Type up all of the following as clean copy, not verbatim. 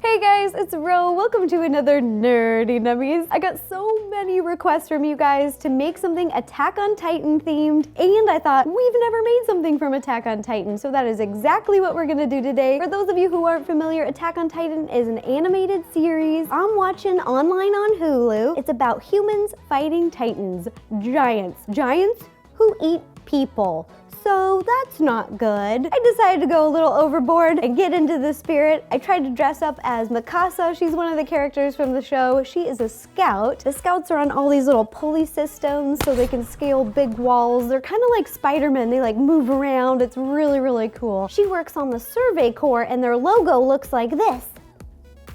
Hey guys, it's Ro. Welcome to another Nerdy Nummies. I got so many requests from you guys to make something Attack on Titan themed, and I thought we've never made something from Attack on Titan, so that is exactly what we're gonna do today. For those of you who aren't familiar, Attack on Titan is an animated series I'm watching online on Hulu. It's about humans fighting titans, giants who eat people. So that's not good. I decided to go a little overboard and get into the spirit. I tried to dress up as Mikasa. She's one of the characters from the show. She is a scout. The scouts are on all these little pulley systems so they can scale big walls. They're kind of like Spider-Man. They like move around. It's really, really cool. She works on the Survey Corps and their logo looks like this.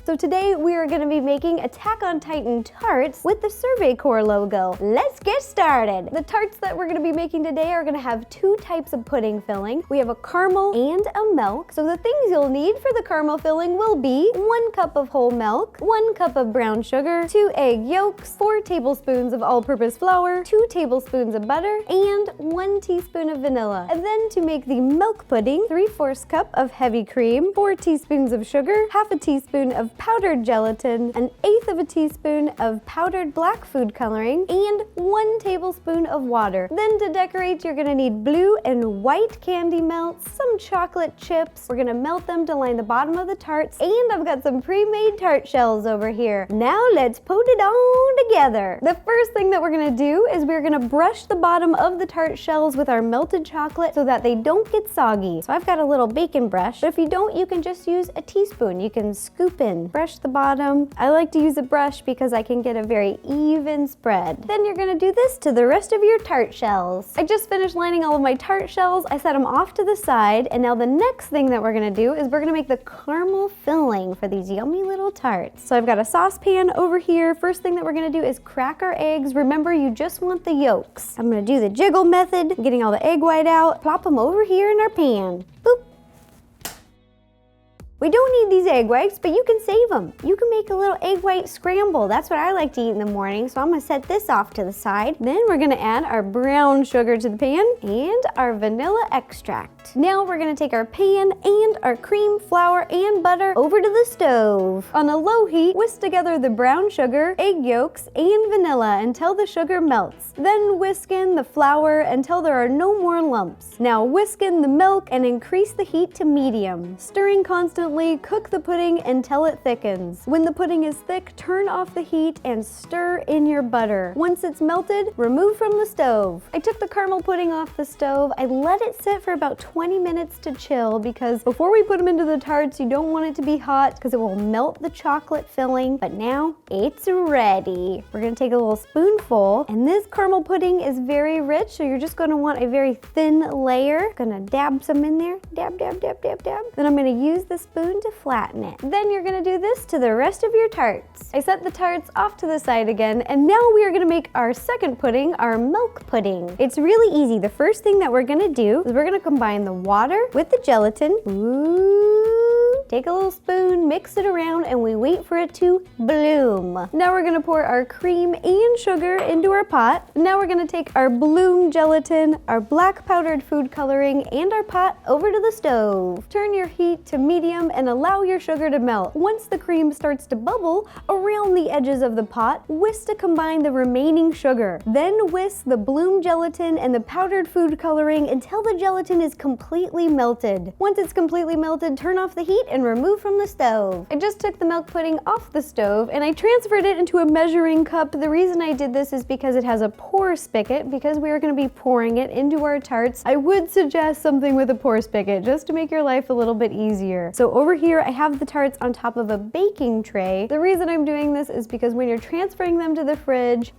So today we are going to be making Attack on Titan tarts with the Survey Corps logo. Let's get started. The tarts that we're going to be making today are going to have two types of pudding filling. We have a caramel and a milk. So the things you'll need for the caramel filling will be 1 cup of whole milk, 1 cup of brown sugar, 2 egg yolks, 4 tablespoons of all-purpose flour, 2 tablespoons of butter, and 1 teaspoon of vanilla. And then to make the milk pudding, 3/4 cup of heavy cream, 4 teaspoons of sugar, half a teaspoon of powdered gelatin, 1/8 of a teaspoon of powdered black food coloring, and 1 tablespoon of water. Then to decorate, you're gonna need blue and white candy melts, some chocolate chips. We're gonna melt them to line the bottom of the tarts, and I've got some pre-made tart shells over here. Now let's put it on together. The first thing that we're gonna do is we're gonna brush the bottom of the tart shells with our melted chocolate so that they don't get soggy. So I've got a little bacon brush, but if you don't, you can just use a teaspoon. You can scoop in, brush the bottom. I like to use a brush because I can get a very even spread. Then you're gonna do this to the rest of your tart shells. I just finished lining all of my tart shells. I set them off to the side, and now the next thing that we're gonna do is we're gonna make the caramel filling for these yummy little tarts. So I've got a saucepan over here. First thing that we're gonna do is crack our eggs. Remember, you just want the yolks. I'm gonna do the jiggle method, getting all the egg white out, plop them over here in our pan. Boop. We don't need these egg whites, but you can save them. You can make a little egg white scramble. That's what I like to eat in the morning, so I'm gonna set this off to the side. Then we're gonna add our brown sugar to the pan and our vanilla extract. Now we're gonna take our pan and our cream, flour, and butter over to the stove. On a low heat, whisk together the brown sugar, egg yolks, and vanilla until the sugar melts. Then whisk in the flour until there are no more lumps. Now whisk in the milk and increase the heat to medium. Stirring constantly, cook the pudding until it thickens. When the pudding is thick, turn off the heat and stir in your butter. Once it's melted, remove from the stove. I took the caramel pudding off the stove. I let it sit for about 20 minutes to chill because before we put them into the tarts, you don't want it to be hot because it will melt the chocolate filling. But now it's ready. We're gonna take a little spoonful, and this caramel pudding is very rich, so you're just gonna want a very thin layer. Gonna dab some in there. Dab, dab, dab, dab, dab. Then I'm gonna use the spoon to flatten it. Then you're gonna do this to the rest of your tarts. I set the tarts off to the side again, and now we are gonna make our second pudding, our milk pudding. It's really easy. The first thing that we're gonna do is we're gonna combine the water with the gelatin. Ooh. Take a little spoon, mix it around, and we wait for it to bloom. Now we're gonna pour our cream and sugar into our pot. Now we're gonna take our bloom gelatin, our black powdered food coloring, and our pot over to the stove. Turn your heat to medium and allow your sugar to melt. Once the cream starts to bubble around the edges of the pot, whisk to combine the remaining sugar. Then whisk the bloom gelatin and the powdered food coloring until the gelatin is completely melted. Once it's completely melted, turn off the heat and remove from the stove. I just took the milk pudding off the stove and I transferred it into a measuring cup. The reason I did this is because it has a pour spigot. Because we are going to be pouring it into our tarts, I would suggest something with a pour spigot just to make your life a little bit easier. So over here I have the tarts on top of a baking tray. The reason I'm doing this is because when you're transferring them to the fridge,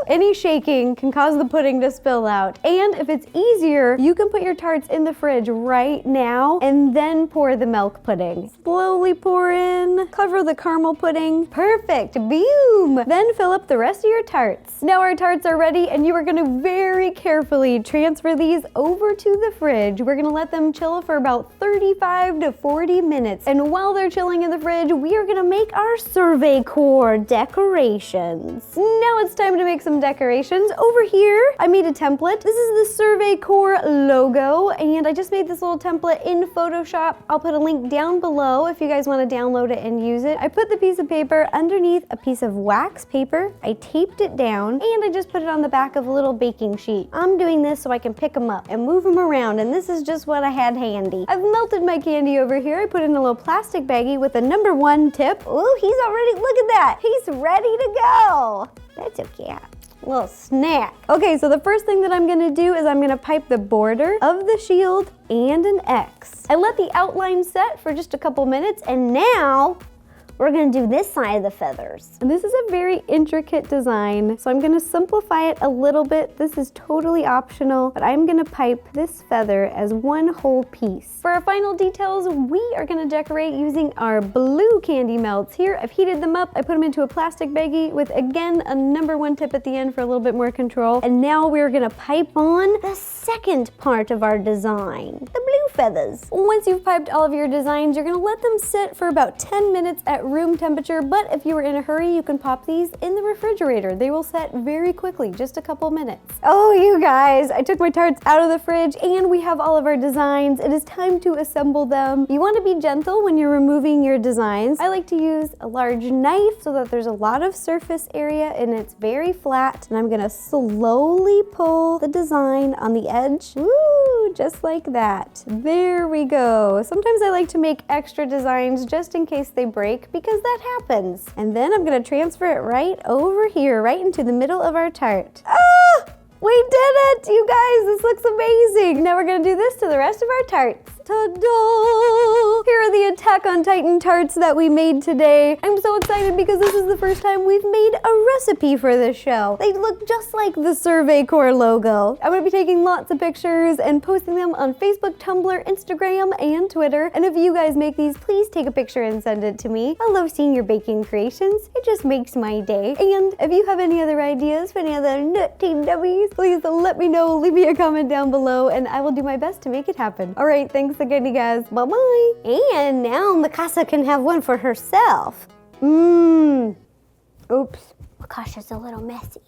any shaking can cause the pudding to spill out. And if it's easier, you can put your tarts in the fridge right now and then pour the milk pudding. pudding. Slowly pour in, cover the caramel pudding. Perfect, boom! Then fill up the rest of your tarts. Now our tarts are ready and you are gonna very carefully transfer these over to the fridge. We're gonna let them chill for about 35 to 40 minutes. And while they're chilling in the fridge, we are gonna make our Survey Corps decorations. Now it's time to make some decorations. Over here, I made a template. This is the Survey Corps logo, and I just made this little template in Photoshop. I'll put a link down below if you guys want to download it and use it. I put the piece of paper underneath a piece of wax paper. I taped it down, and I just put it on the back of a little baking sheet. I'm doing this so I can pick them up and move them around, and this is just what I had handy. I've melted my candy over here. I put in a little plastic baggie with a #1 tip. Oh, he's already, look at that. He's ready to go. That's okay. Little snack. Okay, so the first thing that I'm gonna do is I'm gonna pipe the border of the shield and an X. I let the outline set for just a couple minutes, and now we're gonna do this side of the feathers. And this is a very intricate design, so I'm gonna simplify it a little bit. This is totally optional, but I'm gonna pipe this feather as one whole piece. For our final details, we are gonna decorate using our blue candy melts. Here, I've heated them up. I put them into a plastic baggie with, again, a #1 tip at the end for a little bit more control. And now we're gonna pipe on the second part of our design, the blue feathers. Once you've piped all of your designs, you're gonna let them sit for about 10 minutes at room temperature, but if you are in a hurry, you can pop these in the refrigerator. They will set very quickly, just a couple minutes. Oh, you guys, I took my tarts out of the fridge and we have all of our designs. It is time to assemble them. You want to be gentle when you're removing your designs. I like to use a large knife so that there's a lot of surface area and it's very flat. And I'm gonna slowly pull the design on the edge. Woo, just like that. There we go. Sometimes I like to make extra designs just in case they break, because that happens. And then I'm gonna transfer it right over here, right into the middle of our tart. Ah! We did it, you guys, this looks amazing. Now we're gonna do this to the rest of our tarts. Ta-da! Here are the Attack on Titan tarts that we made today. I'm so excited because this is the first time we've made a recipe for this show. They look just like the Survey Corps logo. I'm gonna be taking lots of pictures and posting them on Facebook, Tumblr, Instagram, and Twitter. And if you guys make these, please take a picture and send it to me. I love seeing your baking creations. It just makes my day. And if you have any other ideas for any other nutty nummies, please let me know. Leave me a comment down below and I will do my best to make it happen. All right, thanks again, you guys. Bye-bye. And now Mikasa can have one for herself. Oops, Mikasha's a little messy.